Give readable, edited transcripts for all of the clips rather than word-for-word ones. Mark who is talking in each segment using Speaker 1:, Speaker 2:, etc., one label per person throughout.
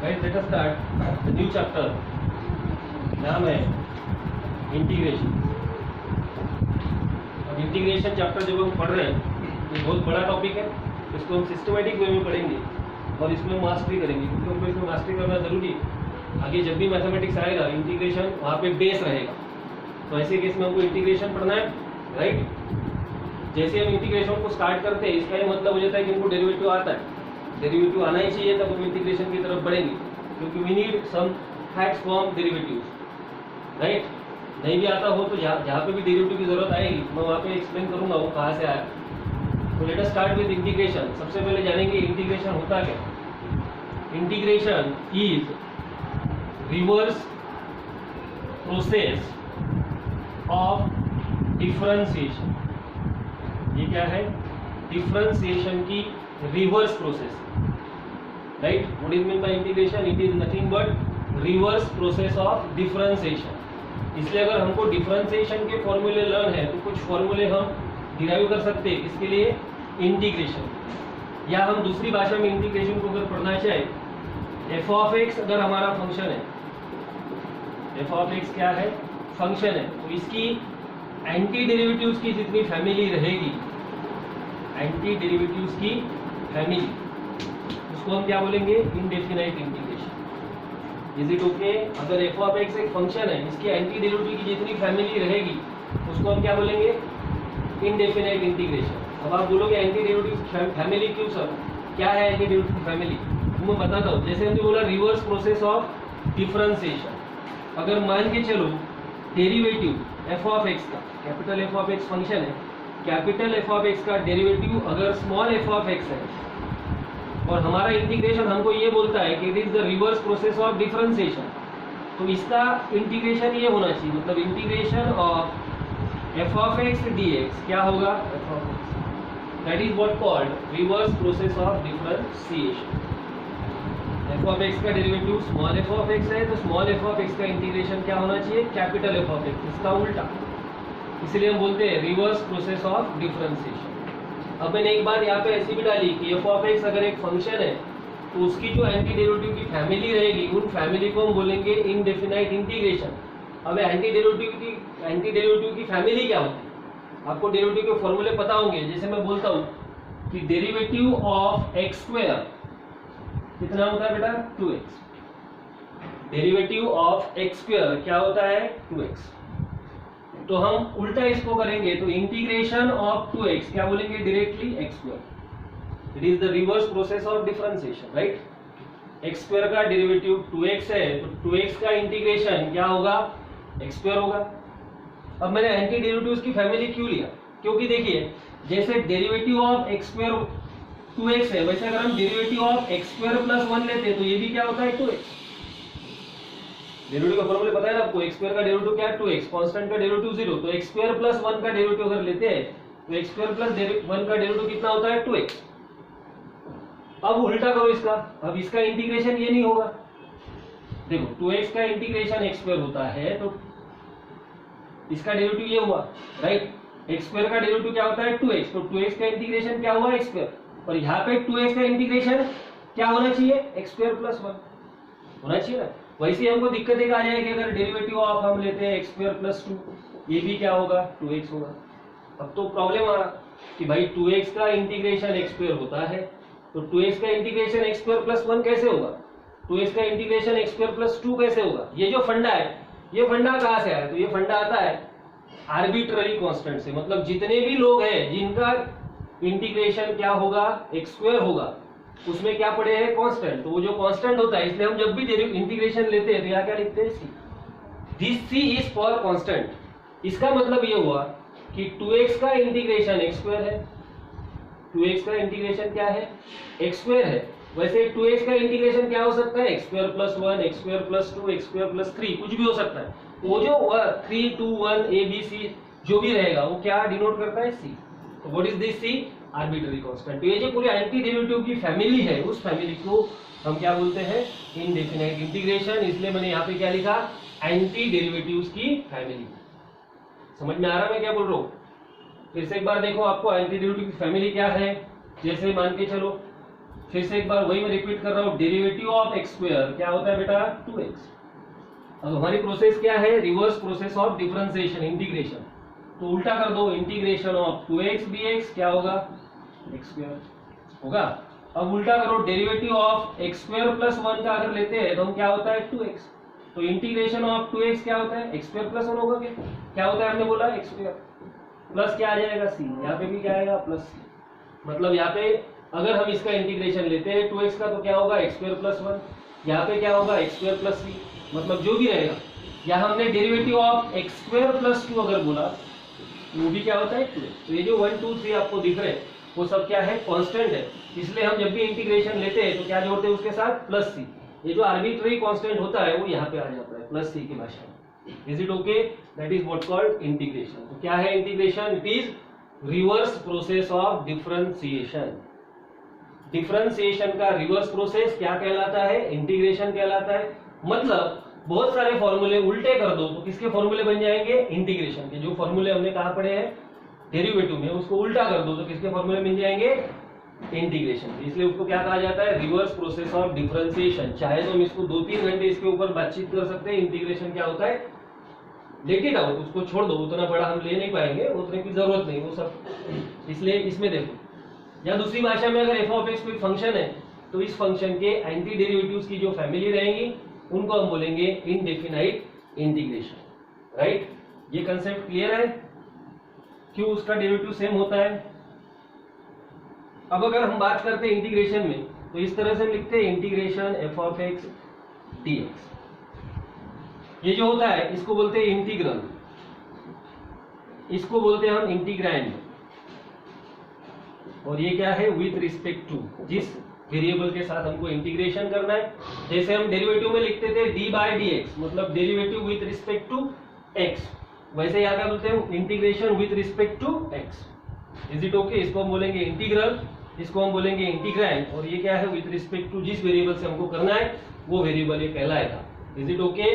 Speaker 1: Right, let us start the new chapter, नाम है integration. अब इंटीग्रेशन चैप्टर जब हम पढ़ रहे हैं तो बहुत बड़ा टॉपिक है, इसको हम सिस्टमेटिक वे में पढ़ेंगे और इसमें मास्टरी करेंगे, क्योंकि हमको इसमें मास्टरी करना जरूरी है। आगे जब भी मैथमेटिक्स आएगा इंटीग्रेशन वहाँ पे बेस रहेगा, तो ऐसे केस में हमको इंटीग्रेशन पढ़ना है। राइट, जैसे हम इंटीग्रेशन को स्टार्ट करते हैं इसका ये मतलब हो जाता है कि हमको डेरिवेटिव आता है, डेरिवेटिव आना ही चाहिए तब हम इंटीग्रेशन की तरफ बढ़ेंगे, क्योंकि we need some facts from derivatives. Right, नहीं भी आता हो तो जहाँ पे भी डेरिवेटिव की जरूरत आएगी मैं वहाँ पे एक्सप्लेन करूंगा वो कहाँ से आया। तो let us start with integration. सबसे पहले जानेंगे इंटीग्रेशन होता क्या। Integration is reverse process of differentiation. ये क्या है? डिफरेंशिएशन की reverse process. Right, what is mean by integration? It is nothing but reverse process of differentiation. इसलिए अगर हमको डिफरेंशिएशन के फॉर्मूले लर्न है तो कुछ फॉर्मूले हम डिराइव कर सकते हैं, इसके लिए इंटीग्रेशन। या हम दूसरी भाषा में इंटीग्रेशन को अगर पढ़ना चाहे, एफ ऑफ एक्स अगर हमारा फंक्शन है, एफ ऑफ एक्स क्या है? फंक्शन है, तो इसकी एंटी डेरिवेटिव्स की जितनी फैमिली रहेगी, एंटी डेरिवेटिव्स की फैमिली, उसको हम क्या बोलेंगे? Indefinite integration. Is it okay? अगर एफ ऑफ एक्स एक फंक्शन है, इसकी एंटी डेरिवेटिव की जितनी फैमिली रहेगी उसको हम क्या बोलेंगे? Indefinite integration. अब आप बोलोगे एंटी डेरिवेटिव फैमिली क्यों सर? क्या है एंटी डेरिवेटिव की फैमिली? तो मैं बताता हूँ। जैसे हमने बोला रिवर्स प्रोसेस ऑफ डिफरेंशिएशन, अगर मान के चलो डेरिवेटिव एफ ऑफ एक्स का, capital f of x function है, कैपिटल एफ ऑफ एक्स का डेरिवेटिव अगर स्मॉल एफ ऑफ एक्स है और हमारा इंटीग्रेशन हमको ये बोलता है कि it is the reverse process of differentiation, तो इसका इंटीग्रेशन ये होना चाहिए, मतलब integration of f of x dx क्या होगा? F of x, that is what called reverse process of differentiation. F of x का derivative small f of x है तो स्मॉल एफ ऑफ एक्स का इंटीग्रेशन क्या होना चाहिए? कैपिटल एफ ऑफ एक्स, इसका उल्टा। इसलिए हम बोलते हैं रिवर्स प्रोसेस ऑफ डिफरेंशिएशन। अब मैंने एक बात यहाँ पे ऐसी भी डाली कि एफ ऑफ एक्स अगर एक फंक्शन है तो उसकी जो एंटी डेरिवेटिव की फैमिली रहेगी उन फैमिली को हम बोलेंगे इनडेफिनाइट इंटीग्रेशन। अब एंटी डेरिवेटिव की फैमिली क्या होती है? आपको डेरिवेटिव के फॉर्मूले पता होंगे। जैसे मैं बोलता हूँ कि डेरिवेटिव ऑफ एक्स स्क्वायर कितना होता है बेटा? 2x। Derivative of x square क्या होता है? 2x। तो हम उल्टा इसको करेंगे तो इंटीग्रेशन ऑफ 2x क्या बोलेंगे? Directly x square. It is the reverse process of differentiation. Right, x square का डेरिवेटिव 2x है तो 2x का इंटीग्रेशन क्या होगा? x स्क्वायर होगा। अब मैंने एंटी डेरिवेटिव्स की फैमिली क्यों लिया? क्योंकि देखिए जैसे derivative of x square 2x है, वैसे अगर हम derivative of x square plus 1 लेते हैं तो ये भी क्या होता है? 2x। डेरिवेटिव का फॉर्मूला पता है ना आपको? x स्क्वायर का डेरिवेटिव क्या है? 2x। कांस्टेंट का डेरिवेटिव 0, तो x स्क्वायर प्लस 1 का डेरिवेटिव अगर लेते हैं तो x स्क्वायर प्लस 1 का डेरिवेटिव कितना होता है? 2x। अब उल्टा करो इसका, अब इसका इंटीग्रेशन ये नहीं होगा। देखो 2x का इंटीग्रेशन x स्क्वायर होता है तो इसका डेरिवेटिव ये हुआ। राइट, x स्क्वायर का डेरिवेटिव क्या होता है? 2x, तो 2x का इंटीग्रेशन क्या हुआ? x square. और यहाँ पे 2x का इंटीग्रेशन क्या होना चाहिए? x स्क्वायर प्लस 1 होना चाहिए ना। वैसे हमको दिक्कत एक आ जाएगी अगर डेरिवेटिव ऑफ हम लेते हैं x स्क्वायर प्लस 2, ये भी क्या होगा? 2x होगा। अब तो प्रॉब्लम आ रहा कि भाई 2x का इंटीग्रेशन x स्क्वायर होता है तो 2x का इंटीग्रेशन x स्क्वायर प्लस 1 कैसे होगा? 2x का इंटीग्रेशन x स्क्वायर प्लस 2 कैसे होगा? ये जो फंडा है, ये फंडा कहाँ से आया? तो ये फंडा आता है आर्बिट्ररी कांस्टेंट से, मतलब जितने भी लोग हैं जिनका इंटीग्रेशन क्या होगा? x स्क्वायर होगा, उसमें क्या पड़े हैं? कांस्टेंट। तो वो जो कांस्टेंट होता है, इसलिए हम जब भी इंटीग्रेशन लेते हैं तो यहाँ क्या लिखते हैं? c। This c is for constant. इसका मतलब ये हुआ कि 2x का इंटीग्रेशन x स्क्वायर है, 2x का इंटीग्रेशन क्या है? x स्क्वायर है। वैसे 2x का इंटीग्रेशन क्या हो सकता है? x square plus 1, x square plus 2, x square plus 3, कुछ भी हो सकता है। वो जो 3, 2, 1 a b c जो भी रहेगा वो क्या डिनोट करता है? c। तो what is this c? Arbitrary constant. तो ये जो पूरी एंटी डेरिवेटिव की फैमिली है उस फैमिली को हम क्या बोलते हैं? Indefinite integration. इसलिए मैंने यहाँ पे क्या लिखा? एंटी डेरिवेटिव्स की फैमिली। समझ में आ रहा है मैं क्या बोल रहा हूँ? फिर से एक बार देखो, आपको एंटी डेरिवेटिव की फैमिली क्या है। जैसे मान के चलो फिर से एक बार वही मैं रिपीट कर रहा हूँ, डेरिवेटिव ऑफ एक्स स्क्वायर क्या होता है बेटा 2x। अब हमारी प्रोसेस क्या है, reverse process of differentiation integration, तो उल्टा कर दो, इंटीग्रेशन ऑफ 2x dx क्या होगा x स्क्वायर होगा। अब उल्टा करो, derivative of x square plus 1 का अगर लेते हैं तो हम क्या होता है 2x, तो इंटीग्रेशन ऑफ 2x क्या होता है x स्क्वायर प्लस 1 होगा, क्या होता है हमने बोला x स्क्वायर प्लस क्या आ जाएगा c, यहाँ पे भी क्या आएगा प्लस c, मतलब यहाँ पे अगर हम इसका इंटीग्रेशन लेते हैं 2x का तो क्या होगा x स्क्वायर प्लस 1, यहाँ पे क्या होगा x स्क्वायर प्लस c, मतलब जो भी रहेगा। यहाँ हमने derivative of x square plus 2 अगर बोला वो भी क्या होता है 2x, तो ये जो 1 2 3 आपको दिख रहे हैं वो सब क्या है कांस्टेंट है, इसलिए हम जब भी इंटीग्रेशन लेते हैं तो क्या जोड़ते हैं उसके साथ प्लस c, ये जो आर्बिट्ररी कांस्टेंट होता है वो यहाँ पे आ जाता है प्लस c की भाषा में। Is it okay, that is what called integration. तो क्या है integration, it is reverse process of differentiation. Differentiation का रिवर्स प्रोसेस क्या कहलाता है, इंटीग्रेशन कहलाता है। मतलब बहुत सारे फॉर्मूले उल्टे कर दो तो किसके फॉर्मूले बन जाएंगे, इंटीग्रेशन के। जो फॉर्मूले हमने कहा पढ़े हैं डेरिवेटिव में, उसको उल्टा कर दो तो किसके फॉर्मूले बन जाएंगे, इंटीग्रेशन के। इसलिए उसको क्या कहा जाता है, रिवर्स प्रोसेस ऑफ डिफरेंशिएशन। चाहे तो हम इसको 2-3 घंटे इसके ऊपर बातचीत कर सकते हैं, इंटीग्रेशन क्या होता है, लेट इट आउट, उसको छोड़ दो, उतना बड़ा हम ले नहीं पाएंगे, उतने की जरूरत नहीं वो सब। इसलिए इसमें देखो, या दूसरी भाषा में अगर एफ ऑफ एक्स कोई फंक्शन है तो इस फंक्शन के एंटी डेरिवेटिव्स की जो फैमिली रहेंगी उनको हम बोलेंगे इनडेफिनाइट इंटीग्रेशन। राइट, ये कंसेप्ट क्लियर है, क्यों उसका डेरिवेटिव सेम होता है। अब अगर हम बात करते हैं इंटीग्रेशन में तो इस तरह से लिखते हैं integration f of x dx. ये जो होता है इसको बोलते हैं इंटीग्रल, इसको बोलते हैं हम इंटीग्रैंड, और ये क्या है विथ रिस्पेक्ट टू जिस वेरिएबल के साथ हमको इंटीग्रेशन करना है। जैसे हम डेरिवेटिव में लिखते थे डी बाई डी एक्स, मतलब derivative with respect to x, वैसे यहाँ क्या बोलते हैं integration with respect to x. Is it okay, इसको हम बोलेंगे इंटीग्रल, इसको हम बोलेंगे इंटीग्रैंड, और ये क्या है विथ रिस्पेक्ट टू जिस वेरिएबल से हमको करना है वो वेरिएबल ये कहलाएगा। Is it okay.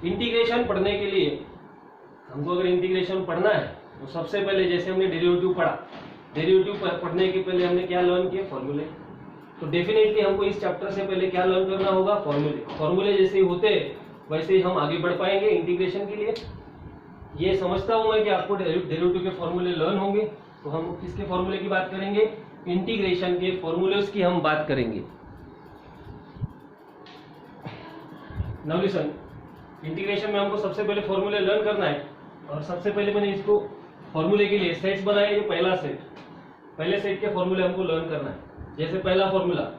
Speaker 1: इंटीग्रेशन पढ़ने के लिए हमको अगर इंटीग्रेशन पढ़ना है तो सबसे पहले जैसे हमने डेरिवेटिव पढ़ा, डेरिवेटिव पढ़ने के पहले हमने क्या लर्न किया, फॉर्मूले। तो डेफिनेटली हमको इस चैप्टर से पहले क्या लर्न करना होगा, फॉर्मूले। फॉर्मूले जैसे ही होते वैसे ही हम आगे बढ़ पाएंगे इंटीग्रेशन के लिए। ये समझता हूं मैं कि आपको डेरिवेटिव के फॉर्मूले लर्न होंगे, तो हम किसके फॉर्मूले की बात करेंगे, इंटीग्रेशन के फॉर्मूलेस की हम बात करेंगे। नाउ लिसन, इंटीग्रेशन में हमको सबसे पहले फॉर्मूले लर्न करना है, और सबसे पहले मैंने इसको फॉर्मूले के लिए सेट्स बनाए। ये पहला सेट, पहले सेट के फॉर्मूले हमको लर्न करना है। जैसे पहला formula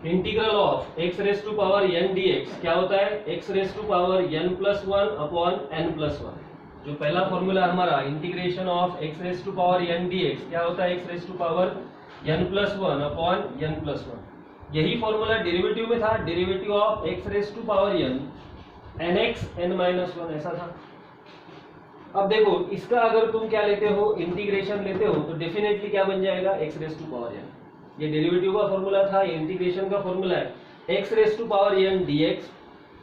Speaker 1: integral of x raise to power n dx क्या होता है, x raise to power n plus 1 upon n plus 1। जो पहला फॉर्मूला हमारा integration of x raise to power n dx क्या होता है, x raise to power n plus 1 upon n plus 1। यही फॉर्मूला डेरिवेटिव में था, derivative of x raise to power n nx n minus 1 ऐसा था। अब देखो इसका अगर तुम क्या लेते हो, इंटीग्रेशन लेते हो, तो डेफिनेटली क्या बन जाएगा, x raise to power n। ये डेरिवेटिव का फॉर्मूला था, ये इंटीग्रेशन का फॉर्मूला है, x raise to power n dx।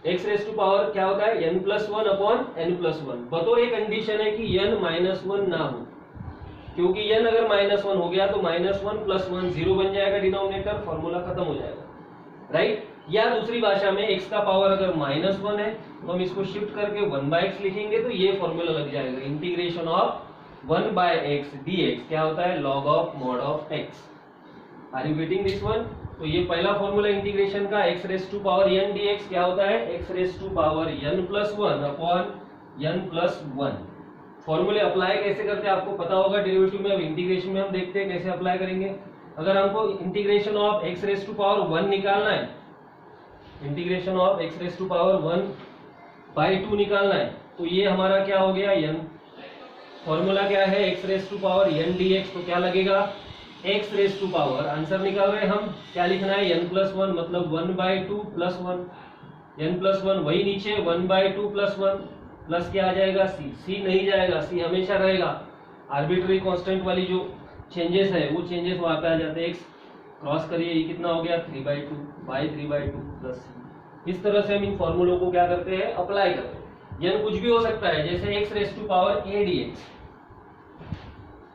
Speaker 1: x raise to power क्या होता है, n plus 1 upon n plus 1। बतौर एक कंडीशन है कि n माइनस 1 ना हो, क्योंकि n अगर माइनस 1 हो गया तो माइनस 1 प्लस 1 0 बन जाएगा डिनोमिनेटर, फॉर्मूला खत्म हो जाएगा। राइट, या दूसरी भाषा में x का पावर अगर माइनस 1 है तो हम इसको शिफ्ट करके 1/x लिखेंगे, तो ये फॉर्मूला लग जाएगा, इंटीग्रेशन ऑफ 1/x dx क्या होता है, log of mod of x। Are you getting this one. तो ये पहला फॉर्मूला इंटीग्रेशन का, x raise to power n dx क्या होता है, x raise to power n plus 1 upon n plus 1। फॉर्मूले अप्लाई कैसे करते हैं आपको पता होगा डेरिवेटिव में। अब इंटीग्रेशन में हम देखते हैं कैसे अप्लाई करेंगे। अगर हमको integration of x raise to power 1 निकालना है, integration of x raise to power 1/2 निकालना है, तो ये हमारा क्या हो गया, n। फॉर्मूला क्या है, x raise to power n dx, तो क्या लगेगा, x raise to power, answer निकाल रहे हैं हम, क्या लिखना है, n प्लस 1, मतलब 1/2 प्लस 1, n प्लस 1 वही नीचे 1/2 प्लस 1, प्लस क्या आ जाएगा, c नहीं जाएगा, c हमेशा रहेगा। आर्बिट्ररी कांस्टेंट वाली जो चेंजेस है वो चेंजेस वहां पे आ जाते हैं। x क्रॉस करिए, ये कितना हो गया, 3/2 बाई 3/2 प्लस c। इस तरह से हम इन फॉर्मूलों को क्या करते हैं, अप्लाई करते हैं। n कुछ भी हो सकता है, जैसे x raise to power a dx,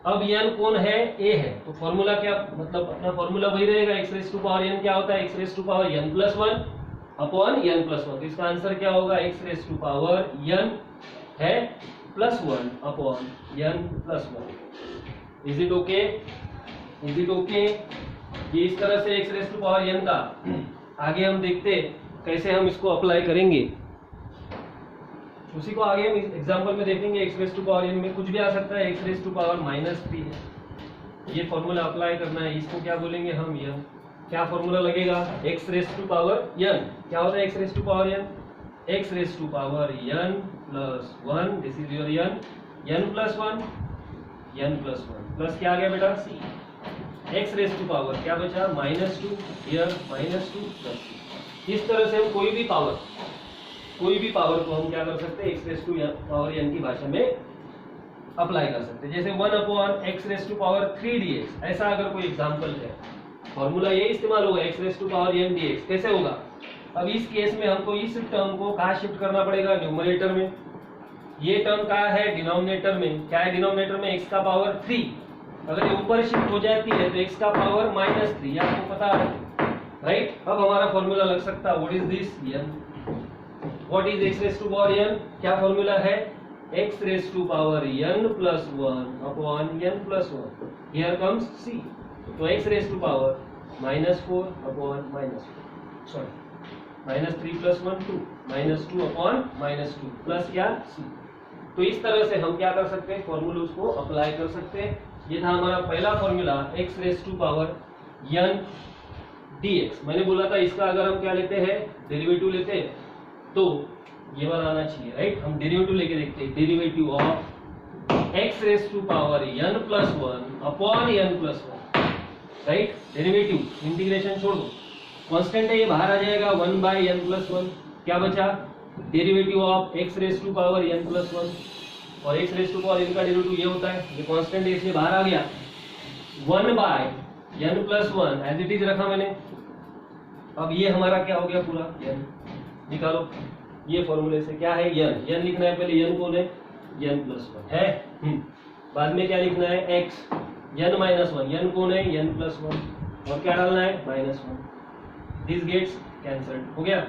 Speaker 1: अब n कौन है, a है, तो फॉर्मूला क्या, मतलब अपना फॉर्मूला वही रहेगा, x raise to power n क्या होता है, x raise to power n plus 1 upon n plus 1। तो इसका आंसर क्या होगा, x raise to power n है plus 1 upon n plus 1। Is it okay, is it okay. ये इस तरह से x raise to power n का आगे हम देखते कैसे हम इसको अप्लाई करेंगे, उसी को आगे हम एग्जांपल में देखेंगे। x raise to power n में कुछ भी आ सकता है, x रेज टू पावर -3 है, ये फॉर्मूला अप्लाई करना है, इसको क्या बोलेंगे हम, n। क्या फॉर्मूला लगेगा, x raise to power n क्या होता है, x raise to power n, x raise to power n plus 1, this is your n, n plus 1, n plus 1 plus क्या आ गया बेटा, c। x raise to power क्या बचा, -2, हियर -2 प्लस c। इस तरह से हम कोई भी पावर को हम क्या कर सकते हैं, x raise to power n की भाषा में अप्लाई कर सकते हैं। जैसे 1 upon x raise to power 3 dx, ऐसा अगर कोई एग्जांपल है, फॉर्मूला ये इस्तेमाल होगा, x raise to power n dx। कैसे होगा, अब इस केस में हमको इस टर्म को कहाँ शिफ्ट करना पड़ेगा, न्यूमरेटर में। ये टर्म कहाँ है, डिनोमिनेटर में। क्या है डिनोमिनेटर में, x का पावर 3। अगर ये ऊपर शिफ्ट हो जाती है तो x का पावर -3, आपको पता है, राइट। अब हमारा फॉर्मूला लग सकता है, what is this, n। What is x raise to power n, क्या फॉर्मूला है, x raise to power n plus 1 upon n plus 1, here comes c। तो x raise to power -4 upon -4, sorry -3 plus 1 2, -2 upon -2 plus क्या c। तो इस तरह से हम क्या कर सकते हैं, फॉर्मूला को अप्लाई कर सकते हैं। ये था हमारा पहला formula, x raise to power n dx। मैंने बोला था इसका अगर हम क्या लेते हैं, डेरिवेटिव लेते हैं, तो ये वाला आना चाहिए, राइट। हम डेरिवेटिव लेके देखते हैं, derivative of x raise to power n plus 1 upon n plus 1, right. Derivative integration छोड़ दो, कांस्टेंट है, ये बाहर आ जाएगा, 1 बाय n प्लस 1। क्या बचा, derivative of x raise to power n plus 1, और x raise to power n का डेरिवेटिव ये होता है, ये कांस्टेंट है इसलिए बाहर आ गया, 1 by n plus 1 as it is रखा मैंने। अब ये हमारा क्या हो गया पूरा, n निकालो, ये फॉर्मूले से क्या है, n लिखना है, पहले n कौन है, n प्लस 1 है, बाद में क्या लिखना है, x, n माइनस 1, n कौन है, n प्लस 1, और क्या डालना है, -1, दिस गेट्स कैंसल्ड, हो गया,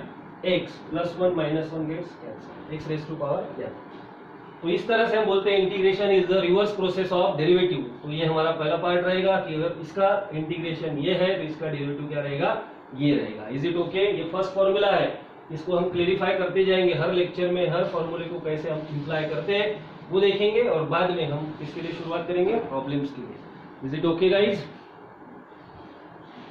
Speaker 1: x plus 1 minus 1 gets cancelled, x raise to power n। तो इस तरह से हम बोलते हैं integration is the reverse process of derivative. तो ये हमारा पहला पार्ट रहेगा कि अगर इसका इंटीग्रेशन ये है तो इसका डेरिवेटिव क्या रहेगा, ये रहेगा। इज इट ओके, ये फर्स्ट फॉर्मूला है, इसको हम क्लेरिफाई करते जाएंगे हर लेक्चर में, हर फॉर्मूले को कैसे हम अप्लाई करते हैं वो देखेंगे, और बाद में हम इसके लिए शुरुआत करेंगे प्रॉब्लम्स के लिए। Is it okay guys.